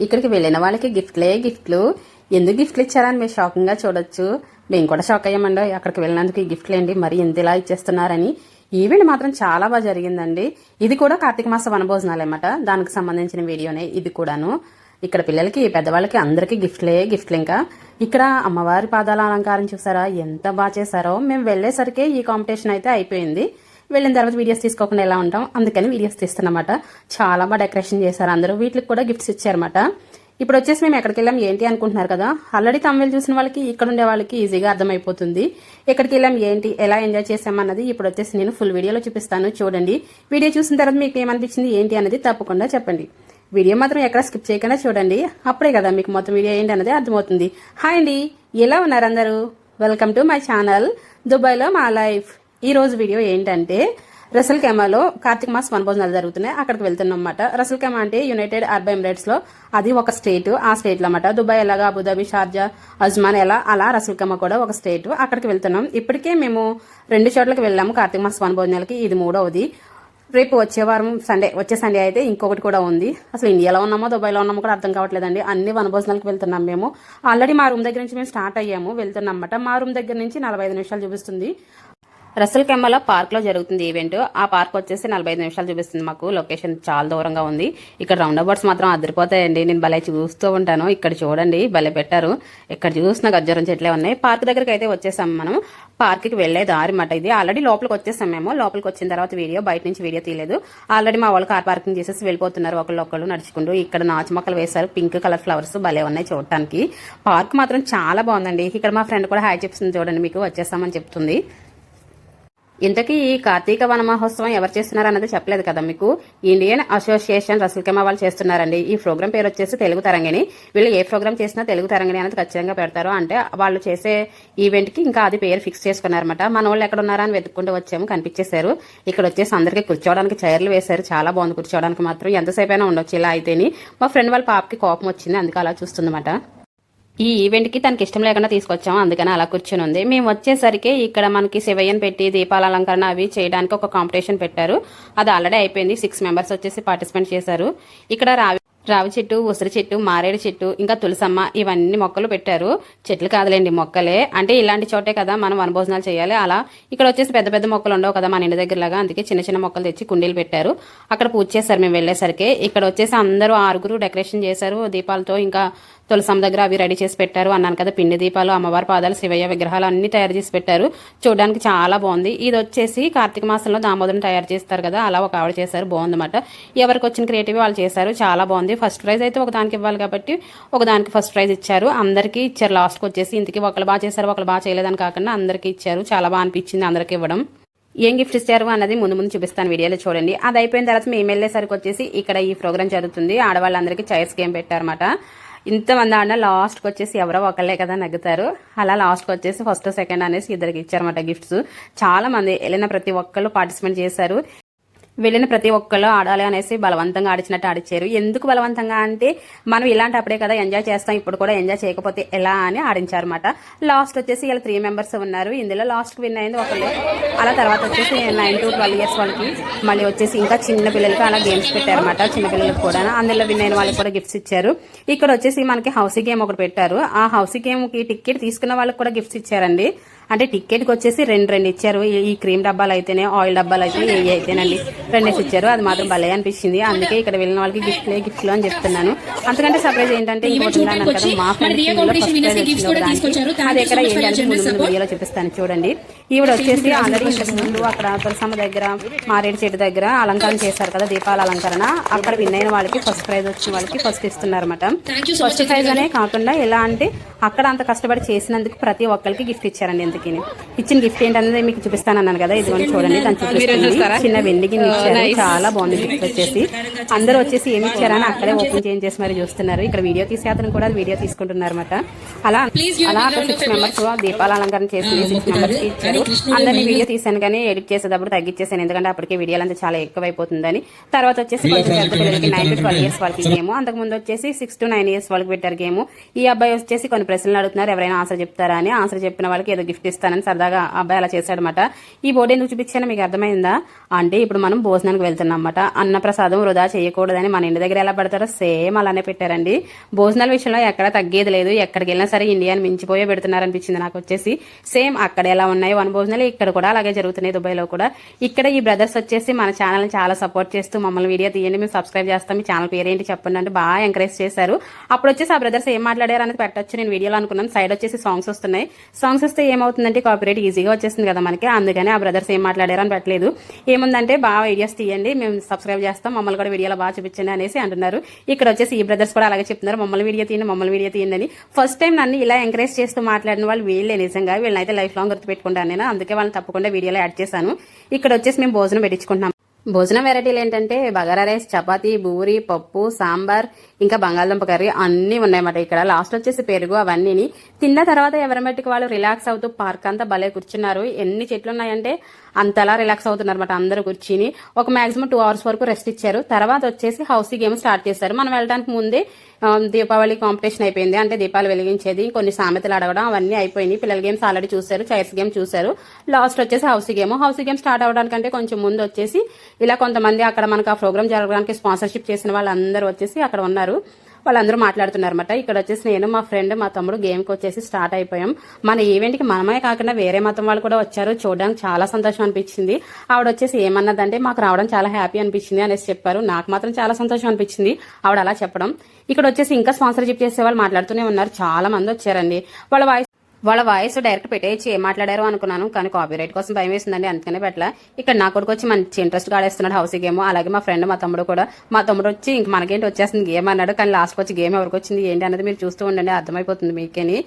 ఇక్కడికి వెళ్ళిన వాళ్ళకి గిఫ్ట్లు ఎందుకు గిఫ్ట్లు ఇచ్చారని మీరు షాకింగ్ గా చూడొచ్చు. మేము కూడా షాక్ అయ్యామండి అక్కడికి వెళ్ళినందుకు. ఈ గిఫ్ట్లు ఏంటి మరి ఎంత ఇలా ఇచ్చేస్తున్నారని. ఈవెంట్ మాత్రం చాలా బాగా జరిగిందండి. ఇది కూడా కార్తీక మాస వనభోజనాలు అన్నమాట. దానికి సంబంధించిన వీడియోనే ఇది కూడాను. ఇక్కడ పిల్లలకి పెద్దవాళ్ళకి అందరికీ గిఫ్ట్లు. ఇంకా ఇక్కడ అమ్మవారి పాదాల అలంకారం చూసారా ఎంత బాగా చేశారో. మేము వెళ్లేసరికి ఈ కాంపిటీషన్ అయితే అయిపోయింది. వెళ్ళిన తర్వాత వీడియోస్ తీసుకోకుండా ఎలా ఉంటాం, అందుకని వీడియోస్ తీస్తున్నమాట. చాలా బాగా డెకరేషన్ చేశారు అందరూ. వీటికి కూడా గిఫ్ట్స్ ఇచ్చారన్నమాట. ఇప్పుడు వచ్చేసి మేము ఎక్కడికి వెళ్ళాం ఏంటి అనుకుంటున్నారు కదా. ఆల్రెడీ తమిళ చూసిన వాళ్ళకి ఇక్కడ ఉండే వాళ్ళకి ఈజీగా అర్థమైపోతుంది. ఎక్కడికి వెళ్ళాం ఏంటి ఎలా ఎంజాయ్ చేసామన్నది ఇప్పుడు వచ్చేసి నేను ఫుల్ వీడియోలో చూపిస్తాను. చూడండి. వీడియో చూసిన తర్వాత మీకు ఏమనిపించింది ఏంటి అనేది తప్పకుండా చెప్పండి. వీడియో మాత్రం ఎక్కడ స్కిప్ చేయకుండా చూడండి. అప్పుడే కదా మీకు మొత్తం వీడియో ఏంటి అనేది అర్థమవుతుంది. హాయ్ అండి, ఎలా ఉన్నారు అందరూ? వెల్కమ్ టు మై ఛానల్ దుబాయ్లో మా లైఫ్. ఈ రోజు వీడియో ఏంటంటే రసల్ ఖైమాలో కార్తీక మాస వనభోజనాలు జరుగుతున్నాయి. అక్కడికి వెళ్తున్నాం అన్నమాట. రసల్ ఖైమా అంటే యునైటెడ్ అరబ్ ఎమిరేట్స్ లో అది ఒక స్టేట్. ఆ స్టేట్ లో అన్నమాట. దుబాయ్ ఎలాగా అబుదాబి, షార్జా, అజ్మాన్ ఎలా అలా రసల్ ఖైమా కూడా ఒక స్టేట్. అక్కడికి వెళ్తున్నాం. ఇప్పటికే మేము 2 చోట్లకి వెళ్ళాము కార్తీక మాస వనభోజనాలకి. ఇది 3వది. రేపు వచ్చే సండే అయితే ఇంకొకటి కూడా ఉంది. అసలు ఇండియాలో ఉన్నామో దుబాయ్లో ఉన్నామో కూడా అర్థం కావట్లేదండి. అన్ని వనభోజనాలకు వెళ్తున్నాం మేము. ఆల్రెడీ మా రూమ్ దగ్గర నుంచి మేము స్టార్ట్ అయ్యాము, వెళ్తున్నాం అన్నమాట. మా రూమ్ దగ్గర నుంచి 45 నిమిషాలు చూపిస్తుంది. రసల్ ఖైమాలో పార్క్ లో జరుగుతుంది ఈవెంట్. ఆ పార్క్ వచ్చేసి 45 నిమిషాలు చూపిస్తుంది మాకు. లొకేషన్ చాలా దూరంగా ఉంది. ఇక్కడ రౌండ్ అబౌట్స్ మాత్రం అదిరిపోతాయండి. నేను భలే చూస్తూ ఉంటాను. ఇక్కడ చూడండి భలే పెట్టారు. ఇక్కడ చూసిన గజ్జరం చెట్లే ఉన్నాయి. పార్క్ దగ్గరికి అయితే వచ్చేసాం మనం. పార్క్ కి వెళ్లే దారి మాట ఇది. ఆల్రెడీ లోపలికి వచ్చేసాం మేము. లోపలికి వచ్చిన తర్వాత బయట నుంచి వీడియో తీయలేదు. ఆల్రెడీ మా వాళ్ళు కార్ పార్కింగ్ చేసేసి వెళ్ళిపోతున్నారు ఒకళ్ళు నడుచుకుంటూ. ఇక్కడ నాచు మొక్కలు వేశారు. పింక్ కలర్ ఫ్లవర్స్ భలే ఉన్నాయి చూడటానికి. పార్క్ మాత్రం చాలా బాగుందండి. ఇక్కడ మా ఫ్రెండ్ కూడా హాయ్ చెప్తుంది చూడండి. మీకు వచ్చేసామని చెప్తుంది. ఇంతకీ ఈ కార్తీక వన మహోత్సవం ఎవరు చేస్తున్నారు అన్నది చెప్పలేదు కదా మీకు. ఇండియన్ అసోసియేషన్ రసల్ ఖైమా వాళ్ళు చేస్తున్నారండి. ఈ ప్రోగ్రామ్ పేరు వచ్చేసి తెలుగు తరంగిణి. వీళ్ళు ఏ ప్రోగ్రామ్ చేసినా తెలుగు తరంగిణి అనేది ఖచ్చితంగా పెడతారు. అంటే వాళ్ళు చేసే ఈవెంట్ కి ఇంకా అది పేరు ఫిక్స్ చేసుకున్నారన్నమాట. మన వాళ్ళు ఎక్కడ ఉన్నారా అని వెతుక్కుంటూ వచ్చాము, కనిపించేశారు. ఇక్కడ వచ్చేసి అందరికి కూర్చోవడానికి చైర్లు వేశారు. చాలా బాగుంది కూర్చోవడానికి మాత్రం. ఎంతసేపు అయినా ఉండొచ్చు ఇలా అయితేని. మా ఫ్రెండ్ వాళ్ళ పాపకి కోపం వచ్చింది, అందుకే అలా చూస్తుందన్నమాట. ఈ ఈవెంట్ కి తనకి ఇష్టం లేకుండా తీసుకొచ్చాము, అందుకని అలా కూర్చొని ఉంది. మేము వచ్చేసరికి ఇక్కడ మనకి శివయ్యను పెట్టి దీపాల అలంకరణ అవి చేయడానికి ఒక కాంపిటీషన్ పెట్టారు. అది ఆల్రెడీ అయిపోయింది. 6 మెంబర్స్ వచ్చేసి పార్టిసిపేట్ చేశారు. ఇక్కడ రావి చెట్టు, ఉసిరి చెట్టు, మారేడు చెట్టు, ఇంకా తులసమ్మ ఇవన్నీ మొక్కలు పెట్టారు. చెట్లు కాదులేండి మొక్కలే. అంటే ఇలాంటి చోటే కదా మనం వనభోజనాలు చేయాలి. అలా ఇక్కడ వచ్చేసి పెద్ద పెద్ద మొక్కలు ఉండవు కదా మన ఇంటి దగ్గరలాగా. అందుకే చిన్న చిన్న మొక్కలు తెచ్చి కుండీలు పెట్టారు. అక్కడ పూజ చేశారు మేము వెళ్లేసరికి. ఇక్కడ వచ్చేసి అందరూ 6 డెకరేషన్ చేశారు దీపాలతో. ఇంకా తులసమ్మ దగ్గర అవి రెడీ చేసి పెట్టారు. అన్నాను కదా పిండి దీపాలు, అమ్మవారి పాదాలు, శివయ్య విగ్రహాలు అన్ని తయారు చేసి పెట్టారు. చూడడానికి చాలా బాగుంది. ఇది వచ్చేసి కార్తీక మాసంలో దామోదరం తయారు చేస్తారు కదా, అలా ఒక ఆవిడ చేశారు. బాగుందన్నమాట. ఎవరికి వచ్చిన క్రియేటివ్ వాళ్ళు చేశారు. చాలా బాగుంది. ఫస్ట్ ప్రైజ్ అయితే ఒకదానికి ఇవ్వాలి కాబట్టి ఒకదానికి ఫస్ట్ ప్రైజ్ ఇచ్చారు. అందరికీ ఇచ్చారు. లాస్ట్కి వచ్చేసి ఇంతకీ ఒకళ్ళు బాగా చేశారు ఒకళ్ళు బాగా చేయలేదని కాకుండా అందరికీ ఇచ్చారు. చాలా బాగా అనిపించింది అందరికి ఇవ్వడం. ఏం గిఫ్ట్ ఇచ్చారు అన్నది ముందు చూపిస్తాను, వీడియోలో చూడండి. అది అయిపోయిన తర్వాత మేము వెళ్ళేసరికి వచ్చేసి ఇక్కడ ఈ ప్రోగ్రామ్ జరుగుతుంది. ఆడవాళ్ళందరికీ చైర్స్ గేమ్ పెట్టారన్నమాట. ఇంతమంది ఆడినా లాస్ట్కి వచ్చేసి ఎవరో ఒకళ్ళే కదా నగ్గుతారు. అలా లాస్ట్కి వచ్చేసి ఫస్ట్ సెకండ్ అనేసి ఇద్దరికి ఇచ్చారన్నమాట గిఫ్ట్స్. చాలా మంది వెళ్ళిన ప్రతి ఒక్కళ్ళు పార్టిసిపేట్ చేశారు. వెళ్ళిన ప్రతి ఒక్కళ్ళు ఆడాలి అనేసి బలవంతంగా ఆడిచినట్టు ఆడిచ్చారు. ఎందుకు బలవంతంగా అంటే మనం ఇలాంటి అప్పుడే కదా ఎంజాయ్ చేస్తాం, ఇప్పుడు కూడా ఎంజాయ్ చేయకపోతే ఎలా అని ఆడించారన్నమాట. లాస్ట్ వచ్చేసి ఇలా 3 మెంబర్స్ ఉన్నారు. ఇందులో లాస్ట్ విన్ అయింది ఒకళ్ళు. అలా తర్వాత వచ్చేసి 9 to 12 ఇయర్స్ వాళ్ళకి, మళ్ళీ వచ్చేసి ఇంకా చిన్న పిల్లలకి అలా గేమ్స్ పెట్టారన్నమాట. చిన్న పిల్లలకు కూడా అందులో విన్ అయిన వాళ్ళకి కూడా గిఫ్ట్స్ ఇచ్చారు. ఇక్కడ వచ్చేసి మనకి హౌసీ గేమ్ ఒకటి పెట్టారు. ఆ హౌసీ గేమ్ కి టికెట్ తీసుకున్న వాళ్ళకి కూడా గిఫ్ట్స్ ఇచ్చారండి. అంటే టికెట్ కి వచ్చేసి 2 ఇచ్చారు. ఈ క్రీమ్ డబ్బాలు అయితేనే, ఆయిల్ డబ్బాలు అయితే ఏ అయితేనండి 2 ఇచ్చారు. అది మాత్రం భలే అనిపించింది. అందుకే ఇక్కడ వెళ్ళిన వాళ్ళకి గిఫ్ట్లు అని చెప్తున్నాను. అంతకంటే సర్ప్రైజ్ ఏంటంటే ఇంకోటి ఉన్నాను కదా, మా ఫ్రెండ్ అది ఎక్కడ ఏంటంటే ముందు వీడియోలో చూపిస్తాను చూడండి. ఈవిడ వచ్చేసి ఆల్రెడీ ఇంతకు ముందు అక్కడ తులసమ్మ దగ్గర, మారేడు చెట్టు దగ్గర అలంకరణ చేశారు కదా దీపాల అలంకరణ. అక్కడ విన్ అయిన వాళ్ళకి ఫస్ట్ ప్రైజ్ వచ్చిన వాళ్ళకి ఫస్ట్ ఇస్తున్నారన్నమాట. ఫస్ట్ ప్రైజ్ అనే కాకుండా ఎలా అంటే అక్కడ అంత కష్టపడి చేసినందుకు ప్రతి ఒక్కరికి గిఫ్ట్ ఇచ్చారండి. ఎందుకు ఇచ్చిన గిఫ్ట్ ఏంటనేది మీకు చూపిస్తాను అన్నాను కదా, ఇదిగోని చూడండి. తను చూపిస్తుంది చిన్న వెండి గిన్నె ఇచ్చారు. చాలా బాగుంది గిఫ్ట్ వచ్చేసి. అందరూ వచ్చేసి ఏమి ఇచ్చారని అక్కడే ఓపెన్ చేసి మరి చూస్తున్నారు. ఇక్కడ వీడియో తీసే అతను కూడా వీడియో తీసుకుంటున్నారు అనమాట. అలా అలా 6 మెంబర్స్ దీపాల అలంకరణ చేసి 6 మెంబర్స్ కి ఇచ్చారు. అందరినీ వీడియో తీసాను కానీ ఎడిట్ చేసేటప్పుడు తగ్గించేసాను, ఎందుకంటే అప్పటికే వీడియోలు అంతా చాలా ఎక్కువైపోతుందని. తర్వాత వచ్చేసి కొంచెం పెద్ద పిల్లలకి 9 to 12 years వాళ్ళకి గేమ్, అంతకు ముందు వచ్చేసి 6 to 9 years వాళ్ళకి పెట్టారు గేమ్. ఈ అబ్బాయి వచ్చేసి కొన్ని ప్రశ్నలు అడుగుతున్నారు, ఎవరైనా ఆన్సర్ చెప్తారా అని. ఆన్సర్ చెప్పిన వాళ్ళకి ఏదో గిఫ్ట్ ఇస్తానని సరదాగా అబ్బాయి అలా చేశాడనమాట. ఈ బోర్డు ఎందుకు చూపించాను మీకు అర్థమైందా అంటే, ఇప్పుడు మనం భోజనానికి వెళ్తున్నాం అన్నమాట. అన్నప్రసాదం వృధా చేయకూడదని మన ఇంటి దగ్గర ఎలా పెడతారో సేమ్ అలానే పెట్టారండి. భోజనాల విషయంలో ఎక్కడ తగ్గేది లేదు, ఎక్కడికి వెళ్ళినా సరే ఇండియాని మించిపోయే పెడుతున్నారు అనిపించింది నాకు వచ్చేసి. సేమ్ అక్కడ ఎలా ఉన్నాయి వన భోజనాలు ఇక్కడ కూడా అలాగే జరుగుతున్నాయి, దుబాయ్లో కూడా. ఇక్కడ ఈ బ్రదర్స్ వచ్చేసి మన ఛానల్ చాలా సపోర్ట్ చేస్తూ మమ్మల్ని వీడియో తీయండి, మేము సబ్స్క్రైబ్ చేస్తాం, మీ ఛానల్ పేరేంటి చెప్పండి అంటే బాగా ఎంకరేజ్ చేశారు. అప్పుడు వచ్చేసి ఆ బ్రదర్స్ ఏం మాట్లాడారు అనేది పెట్టొచ్చు నేను వీడియోలో అనుకున్నాను. సైడ్ వచ్చేసి సాంగ్స్ వస్తున్నాయి. సాంగ్స్ వస్తే ఏమవుతుందంటే కాపీరైట్ ఈజీగా వచ్చేస్తుంది కదా మనకి, అందుకని ఆ బ్రదర్స్ ఏం మాట్లాడారు అని పెట్టలేదు. ఏముందంటే బాగా వీడియోస్ తీయండి, మేము సబ్స్క్రైబ్ చేస్తాం, మమ్మల్ని కూడా వీడియోలో బాగా చూపించండి అనేసి అంటున్నారు. ఇక్కడ వచ్చేసి ఈ బ్రదర్స్ కూడా అలాగే చెప్తున్నారు, మమ్మల్ని వీడియో తీయండి, మమ్మల్ని వీడియో తీయండి అని. ఫస్ట్ టైం నన్ను ఇలా ఎంకరేజ్ చేస్తూ మాట్లాడిన వాళ్ళు వీళ్ళే. నిజంగా వీళ్ళనైతే లైఫ్ లాంగ్ గుర్తుపెట్టుకుంటాను నేను, అందుకే వాళ్ళని తప్పకుండా వీడియోలో యాడ్ చేశాను. ఇక్కడ వచ్చేసి మేము భోజనం పెట్టించుకుంటున్నాం. భోజనం వెరైటీలు ఏంటంటే బగారా రైస్, చపాతీ, బూరి, పప్పు, సాంబార్, ఇంకా బంగాళదుంప కర్రీ అన్నీ ఉన్నాయన్నమాట. ఇక్కడ లాస్ట్ వచ్చేసి పెరుగు అవన్నీ తిన్న తర్వాత ఎవరి మట్టికి వాళ్ళు రిలాక్స్ అవుతూ పార్క్ అంతా భలే కూర్చున్నారు. ఎన్ని చెట్లు ఉన్నాయంటే అంతలా రిలాక్స్ అవుతున్నారు అనమాట అందరూ కూర్చుని. ఒక మాక్సిమం 2 hours వరకు రెస్ట్ ఇచ్చారు. తర్వాత వచ్చేసి హౌసీ గేమ్ స్టార్ట్ చేశారు. మనం వెళ్ళడానికి ముందే దీపావళి కాంపిటీషన్ అయిపోయింది, అంటే దీపాలు వెలిగించేది, కొన్ని సామెతలు అడగడం అవన్నీ అయిపోయినాయి. పిల్లల గేమ్స్ ఆల్రెడీ చూశారు, చైర్స్ గేమ్ చూశారు. లాస్ట్ వచ్చేసి హౌసీ గేమ్ స్టార్ట్ అవడానికంటే కొంచెం ముందు వచ్చేసి ఇలా కొంతమంది అక్కడ మనకు ఆ ప్రోగ్రామ్ జరగడానికి స్పాన్సర్షిప్ చేసిన వాళ్ళందరూ వచ్చేసి అక్కడ ఉన్నారు. వాళ్ళందరూ మాట్లాడుతున్నారు అనమాట. ఇక్కడ వచ్చేసి నేను, మా ఫ్రెండ్, మా తమ్ముడు గేమ్కి వచ్చేసి స్టార్ట్ అయిపోయాం. మన ఈవెంట్కి మనమే కాకుండా వేరే మతం వాళ్ళు కూడా వచ్చారు. చూడడానికి చాలా సంతోషం అనిపించింది. ఆవిడ వచ్చేసి ఏమన్నదంటే మాకు రావడం చాలా హ్యాపీ అనిపించింది అనేసి చెప్పారు. నాకు మాత్రం చాలా సంతోషం అనిపించింది ఆవిడ అలా చెప్పడం. ఇక్కడ వచ్చేసి ఇంకా స్పాన్సర్షిప్ చేసే వాళ్ళు మాట్లాడుతూనే ఉన్నారు, చాలా మంది వచ్చారండి. వాళ్ళ వాయిస్ డైరెక్ట్ పెట్టేసి ఏం మాట్లాడారు అనుకున్నాను, కానీ కాపీరైట్ కోసం భయం వేసిందండి, అందుకనే పెట్టలే. ఇక్కడ నా కొడుకు వచ్చి మంచి ఇంట్రెస్ట్ ఆడేస్తున్నాడు హౌసీ గేమ్. అలాగే మా ఫ్రెండ్, మా తమ్ముడు వచ్చి ఇంక మనకేంటి వచ్చేస్తుంది గేమ్ అన్నాడు, కానీ లాస్ట్కి వచ్చి గేమ్ ఎవరికి వచ్చింది ఏంటి అనేది మీరు చూస్తూ ఉండండి, అర్థమైపోతుంది మీకేని.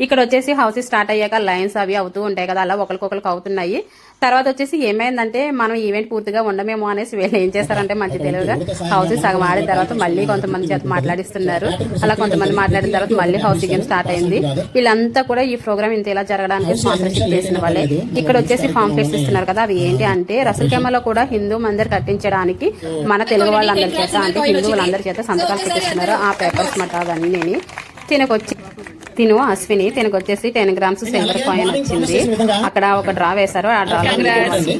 ఇక్కడ వచ్చేసి హౌసీ స్టార్ట్ అయ్యాక లైన్స్ అవి అవుతూ ఉంటాయి కదా, అలా ఒకరికొకరికి అవుతున్నాయి. తర్వాత వచ్చేసి ఏమైందంటే మనం ఈవెంట్ పూర్తిగా ఉండమేమో అనేసి వీళ్ళు ఏం చేస్తారంటే మంచి తెలివిగా హౌసీ సగం ఆడిన తర్వాత మళ్ళీ కొంతమంది చేత మాట్లాడిస్తున్నారు. అలా కొంతమంది మాట్లాడిన తర్వాత మళ్ళీ హౌసీ గేమ్ స్టార్ట్ అయింది. వీళ్ళంతా కూడా ఈ ప్రోగ్రామ్ ఇంత ఇలా జరగడానికి స్పాన్సర్షిప్ చేసిన వాళ్ళే. ఇక్కడ వచ్చేసి పాంప్లెట్స్ ఇస్తున్నారు కదా, అవి ఏంటి అంటే రసల్కేమలో కూడా హిందూ మందిర్ కట్టించడానికి మన తెలుగు వాళ్ళందరి చేత, అంటే హిందువులందరి చేత సంతకాలు పెట్టిస్తున్నారు. ఆ పేపర్స్ మాట అవన్నీ తిను అశ్విని, తినకు వచ్చేసి 10 grams సిల్వర్ కాయిన్ వచ్చింది. అక్కడ ఒక డ్రా వేశారు, ఆ డ్రాలో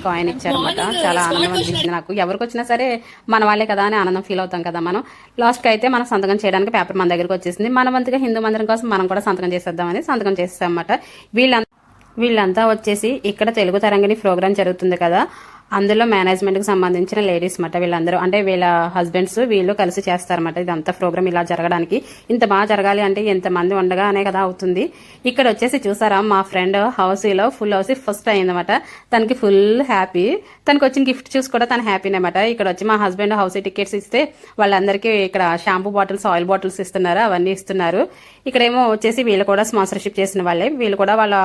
కాయిన్ ఇచ్చారన్నమాట. చాలా ఆనందం అనిపించింది నాకు. ఎవరికి వచ్చినా సరే మన వాళ్ళే కదా అని ఆనందం ఫీల్ అవుతాం కదా మనం. లాస్ట్కి అయితే మనం సంతకం చేయడానికి పేపర్ మన దగ్గరకు వచ్చేసింది. మన వంతుగా హిందూ మందిరం కోసం మనం కూడా సంతకం చేసేద్దామని సంతకం చేస్తాం అన్నమాట. వీళ్ళంతా వచ్చేసి ఇక్కడ తెలుగు తరంగిణి ప్రోగ్రామ్ జరుగుతుంది కదా, అందులో మేనేజ్మెంట్ కి సంబంధించిన లేడీస్ మాట. వీళ్ళందరూ అంటే వీళ్ళ హస్బెండ్స్ వీళ్ళు కలిసి చేస్తారన్నమాట. ఇదంతా ప్రోగ్రామ్ ఇలా జరగడానికి, ఇంత బాగా జరగాలి అంటే ఎంతమంది ఉండగా అనే కదా అవుతుంది. ఇక్కడ వచ్చేసి చూసారా మా ఫ్రెండ్ హౌసీలో ఫుల్ హౌసీ ఫస్ట్ అయిందన్నమాట. తనకి ఫుల్ హ్యాపీ. తనకు వచ్చిన గిఫ్ట్ చూసి కూడా తన హ్యాపీ అనమాట. ఇక్కడ వచ్చి మా హస్బెండ్ హౌసీ టికెట్స్ ఇస్తే వాళ్ళందరికీ ఇక్కడ షాంపూ బాటిల్స్, ఆయిల్ బాటిల్స్ ఇస్తున్నారు, అవన్నీ ఇస్తున్నారు. ఇక్కడేమో వచ్చేసి వీళ్ళు కూడా స్పాన్సర్షిప్ చేసిన వాళ్ళే, వీళ్ళు కూడా వాళ్ళ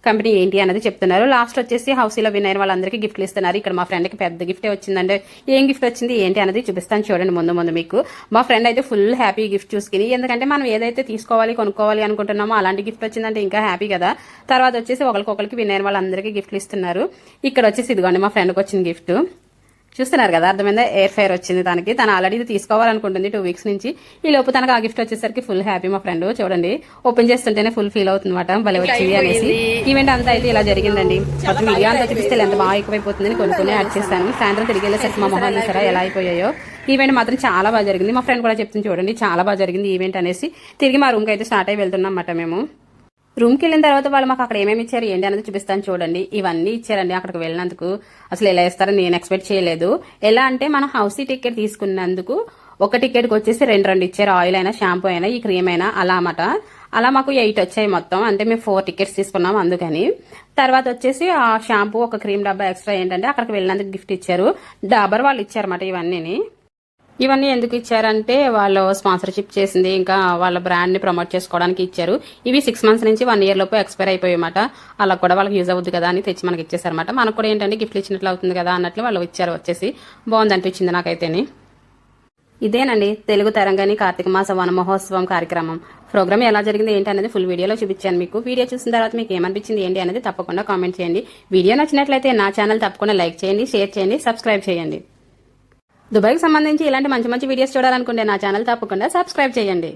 కంపెనీ ఏంటి అనేది చెప్తున్నారు. లాస్ట్ వచ్చేసి హౌసీలో విన్ అయిన వాళ్ళందరికీ గిఫ్ట్లు ఇస్తున్నారు. ఇక్కడ మా ఫ్రెండ్ కి పెద్ద గిఫ్టే వచ్చిందంటే ఏం గిఫ్ట్ వచ్చింది ఏంటి అనేది చూపిస్తాను చూడండి ముందు మీకు. మా ఫ్రెండ్ అయితే ఫుల్ హ్యాపీ గిఫ్ట్ చూసుకుని, ఎందుకంటే మనం ఏదైతే తీసుకోవాలి కొనుక్కోవాలి అనుకుంటున్నామో అలాంటి గిఫ్ట్ వచ్చిందంటే ఇంకా హ్యాపీ కదా. తర్వాత వచ్చేసి ఒకరికొకరికి విన్ అయిన వాళ్ళందరికీ గిఫ్ట్లు ఇస్తున్నారు. ఇక్కడ వచ్చేసి ఇదిగోండి మా ఫ్రెండ్కి వచ్చిన గిఫ్ట్ చూస్తున్నారు కదా, అర్థమైందా? ఎయిర్ ఫైర్ వచ్చింది తనకి. తను ఆల్రెడీ ఇది తీసుకోవాలనుకుంటుంది 2 weeks నుంచి. ఈ లోపు తనకు ఆ గిఫ్ట్ వచ్చేసరికి ఫుల్ హ్యాపీ. మా ఫ్రెండ్ చూడండి ఓపెన్ చేస్తుంటేనే ఫుల్ ఫీల్ అవుతుందన్నమాట, భలే వచ్చింది అనేసి. ఈవెంట్ అంతా అయితే ఇలా జరిగిందండి. మొత్తం వీడియో అంతా చూపిస్తే ఎంత బాగా ఎక్కువైపోతుందని కొన్ని యాడ్ చేస్తాను. సాయంత్రం తిరిగి వెళ్ళేసరికి మా మొహాలు చూసారా ఎలా అయిపోయాయో. ఈవెంట్ మాత్రం చాలా బాగా జరిగింది. మా ఫ్రెండ్ కూడా చెప్తుంది చూడండి చాలా బాగా జరిగింది ఈవెంట్ అనేసి. తిరిగి మా రూమ్కి అయితే స్టార్ట్ అయ్యి వెళ్తున్నాం అన్నమాట మేము. రూమ్కి వెళ్ళిన తర్వాత వాళ్ళు మాకు అక్కడ ఏమేమి ఇచ్చారు ఏంటి అనేది చూపిస్తాను చూడండి. ఇవన్నీ ఇచ్చారండి అక్కడికి వెళ్ళినందుకు. అసలు ఎలా ఇస్తారని నేను ఎక్స్పెక్ట్ చేయలేదు. ఎలా అంటే మనం హౌసీ టికెట్ తీసుకున్నందుకు ఒక టికెట్కి వచ్చేసి 2 ఇచ్చారు, ఆయిల్ అయినా షాంపూ అయినా ఈ క్రీమ్ అయినా అలా అన్నమాట. అలా మాకు 8 వచ్చాయి మొత్తం, అంటే మేము 4 tickets తీసుకున్నాం అందుకని. తర్వాత వచ్చేసి ఆ షాంపూ ఒక క్రీమ్ డబ్బా ఎక్స్ట్రా ఏంటంటే అక్కడికి వెళ్ళినందుకు గిఫ్ట్ ఇచ్చారు. డాబర్ వాళ్ళు ఇచ్చారన్నమాట ఇవన్నీ ఎందుకు ఇచ్చారంటే వాళ్ళు స్పాన్సర్షిప్ చేసింది, ఇంకా వాళ్ళ బ్రాండ్ ని ప్రమోట్ చేసుకోవడానికి ఇచ్చారు. ఇవి 6 months నుంచి 1 year లోపు ఎక్స్పైర్ అయిపోయాయన్నమాట. అలా కూడా వాళ్ళకి యూజ్ అవుతుంది కదా అని తెచ్చి మనకి ఇచ్చేసారన్నమాట. మనకు కూడా ఏంటంటే గిఫ్ట్ ఇచ్చినట్లు అవుతుంది కదా అన్నట్లు వాళ్ళు ఇచ్చారు. వచ్చేసి బాగుంది అనిపించింది నాకైతేని. ఇదేనండి తెలుగు తెలంగాణ కార్తీక మాస వన మహోత్సవం కార్యక్రమం. ప్రోగ్రామ్ ఎలా జరిగింది ఏంటి అనేది ఫుల్ వీడియోలో చూపించాను మీకు. వీడియో చూసిన తర్వాత మీకు ఏమనిపించింది ఏంటి అనేది తప్పకుండా కామెంట్ చేయండి. వీడియో నచ్చినట్లయితే నా ఛానల్ తప్పకుండా లైక్ చేయండి, షేర్ చేయండి, సబ్స్క్రైబ్ చేయండి. దుబాయ్కి సంబంధించి ఇలాంటి మంచి మంచి వీడియోస్ చూడాలనుకుంటే నా ఛానల్ తప్పకుండా సబ్స్క్రైబ్ చేయండి.